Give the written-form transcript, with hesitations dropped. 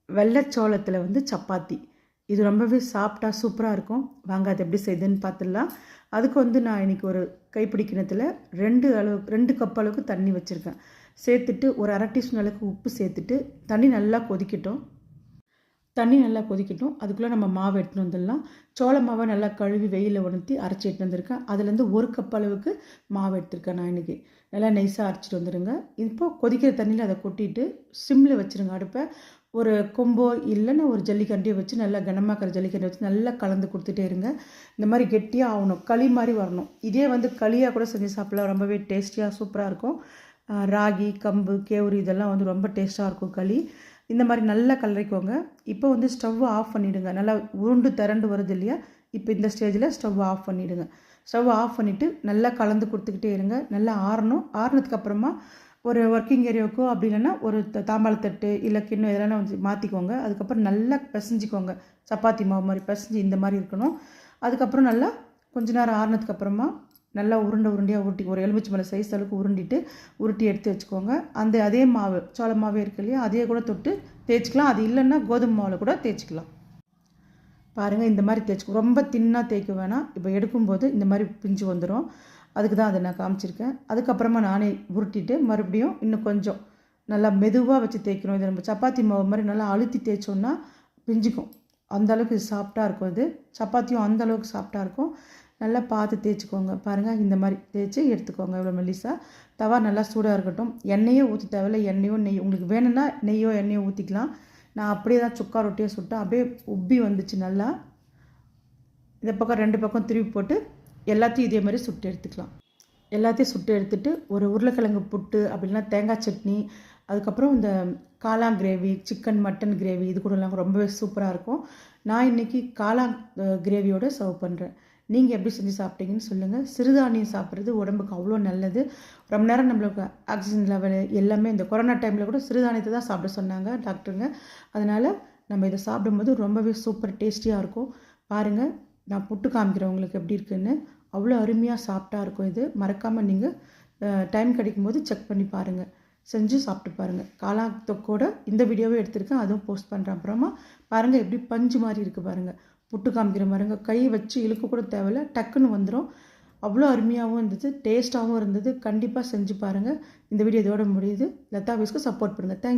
வெள்ளைச்சோளத்தில் வந்து சப்பாத்தி. இது ரொம்பவே சாஃப்டாக சூப்பராக இருக்கும். வாங்க அது எப்படி செய்யுதுன்னு பார்த்துடலாம். அதுக்கு வந்து நான் இன்றைக்கி ஒரு கைப்பிடி கிண்ணத்தில் 2 கப் அளவுக்கு தண்ணி வச்சுருக்கேன். சேர்த்துட்டு ஒரு அரை டீஸ்பூன் அளவுக்கு உப்பு சேர்த்துட்டு தண்ணி நல்லா கொதிக்கட்டும். அதுக்குள்ளே நம்ம மாவு எடுத்துகிட்டு வந்துடலாம். சோள மாவை நல்லா கழுவி வெயிலில் உணர்த்தி அரைச்சி எடுத்துகிட்டு வந்திருக்கேன். அதுலேருந்து 1 கப் அளவுக்கு மாவு எடுத்திருக்கேன் நான் இன்றைக்கி. நல்லா நைஸாக அரைச்சிட்டு வந்துடுங்க. இப்போது கொதிக்கிற தண்ணியில் அதை கொட்டிட்டு சிம்மில் வச்சுருங்க அடுப்பை. ஒரு கொம்போ இல்லைன்னா ஒரு ஜல்லிக்கண்டியை வச்சு நல்லா கனமாக்கிற ஜல்லிக்கண்டியை வச்சு நல்லா கலந்து கொடுத்துட்டே இருங்க. இந்த மாதிரி கெட்டியாக ஆகணும், களி மாதிரி வரணும். இதே வந்து களியாக கூட செஞ்சு சாப்பிடலாம், ரொம்பவே டேஸ்டியாக சூப்பராக இருக்கும். ராகி, கம்பு, கேவுரு இதெல்லாம் வந்து ரொம்ப டேஸ்ட்டாக இருக்கும் களி. இந்த மாதிரி நல்லா கலரிக்கோங்க. இப்போ வந்து ஸ்டவ்வை ஆஃப் பண்ணிவிடுங்க. நல்லா உருண்டு திரண்டு வருது இல்லையா, இப்போ இந்த ஸ்டேஜில் ஸ்டவ் ஆஃப் பண்ணிவிடுங்க. ஸ்டவ் ஆஃப் பண்ணிவிட்டு நல்லா கலந்து கொடுத்துக்கிட்டே இருங்க. நல்லா ஆறணும். ஆறுனதுக்கப்புறமா ஒரு ஒர்க்கிங் ஏரியாவுக்கோ அப்படி இல்லைன்னா ஒரு தாம்பாளத்தட்டு இல்லை கிண்ணம் இதெல்லாம் வந்து மாற்றிக்கோங்க. அதுக்கப்புறம் நல்லா பிசைஞ்சிக்கோங்க. சப்பாத்தி மாவு மாதிரி பிசைஞ்சு இந்த மாதிரி இருக்கணும். அதுக்கப்புறம் நல்லா கொஞ்ச நேரம் ஆறுனதுக்கப்புறமா நல்லா உருண்டையாக உருட்டி ஒரு எலுமிச்சை மலை சைஸ் அளவுக்கு உருட்டி எடுத்து வச்சுக்கோங்க. அதே மாவு சோள மாவே இருக்கு இல்லையா, அதையே கூட தொட்டு தேய்ச்சிக்கலாம். அது இல்லைன்னா கோதுமை மாவில் கூட தேய்ச்சிக்கலாம். பாருங்கள், இந்த மாதிரி தேய்ச்சிக்கோ. ரொம்ப தின்னாக தேய்க்க வேணாம். இப்போ எடுக்கும்போது இந்த மாதிரி பிஞ்சு வந்துடும். அதுக்கு தான் அதை நான் காமிச்சிருக்கேன். அதுக்கப்புறமா நானே உருட்டிட்டு மறுபடியும் இன்னும் கொஞ்சம் நல்லா மெதுவாக வச்சு தேய்க்கணும். இது நம்ம சப்பாத்தி மாவு மாதிரி நல்லா அழுத்தி தேய்ச்சோன்னா பிஞ்சிக்கும். அந்தளவுக்கு இது சாஃப்டாக இருக்கும். இது சப்பாத்தியும் அந்தளவுக்கு சாஃப்டாக இருக்கும். நல்லா பார்த்து தேய்ச்சிக்கோங்க. பாருங்கள், இந்த மாதிரி தேய்ச்சி எடுத்துக்கோங்க. இவ்வளோ மெல்லிசா. தவா நல்லா சூடாக இருக்கட்டும். எண்ணெயே ஊற்றி தேவையில்லை. நெய் உங்களுக்கு வேணும்னா எண்ணெயோ ஊற்றிக்கலாம். நான் அப்படியே தான் சுக்கா ரொட்டியாக சுட்டேன். அப்படியே உப்பி வந்துச்சு நல்லா. இந்த பக்கம் 2 பக்கம் திருப்பி போட்டு எல்லாத்தையும் இதே மாதிரி சுட்டு எடுத்துக்கலாம். எல்லாத்தையும் சுட்டு எடுத்துகிட்டு ஒரு உருளைக்கிழங்கு புட்டு அப்படின்னா தேங்காய் சட்னி, அதுக்கப்புறம் இந்த காளான் கிரேவி, சிக்கன் மட்டன் கிரேவி இது கூடலாம் ரொம்பவே சூப்பராக இருக்கும். நான் இன்றைக்கி காளான் கிரேவியோடு சர்வ் பண்ணுறேன். நீங்கள் எப்படி செஞ்சு சாப்பிட்டீங்கன்னு சொல்லுங்கள். சிறுதானியம் சாப்பிட்றது உடம்புக்கு அவ்வளோ நல்லது. ரொம்ப நேரம் நம்மளுக்கு ஆக்சிஜன் லெவலு எல்லாமே இந்த கொரோனா டைமில் கூட சிறுதானியத்தை தான் சாப்பிட சொன்னாங்க டாக்டருங்க. அதனால் நம்ம இதை சாப்பிடும்போது ரொம்பவே சூப்பர் டேஸ்டியாக இருக்கும். பாருங்கள், நான் புட்டு காமிக்கிறேன் உங்களுக்கு எப்படி இருக்குன்னு. அவ்வளோ அருமையாக சாஃப்டாக இருக்கும். இது மறக்காமல் நீங்கள் டைம் கிடைக்கும்போது செக் பண்ணி பாருங்கள், செஞ்சு சாப்பிட்டு பாருங்கள். காளான் தொக்கோட இந்த வீடியோவே எடுத்திருக்கேன், அதுவும் போஸ்ட் பண்ணுறேன். அப்புறமா பாருங்கள் எப்படி பஞ்சு மாதிரி இருக்குது பாருங்கள். புட்டு காமிக்கிற மாதிரிங்க, கை வச்சு இழுக்க கூட தேவையில்லை, டக்குன்னு வந்துடும். அவ்வளோ அருமையாகவும் இருந்தது, டேஸ்ட்டாகவும் இருந்தது. கண்டிப்பாக செஞ்சு பாருங்கள். இந்த வீடியோ இதோட முடியுது. லதா வீஸ்க்கு சப்போர்ட் பண்ணுங்கள். தேங்க்யூ.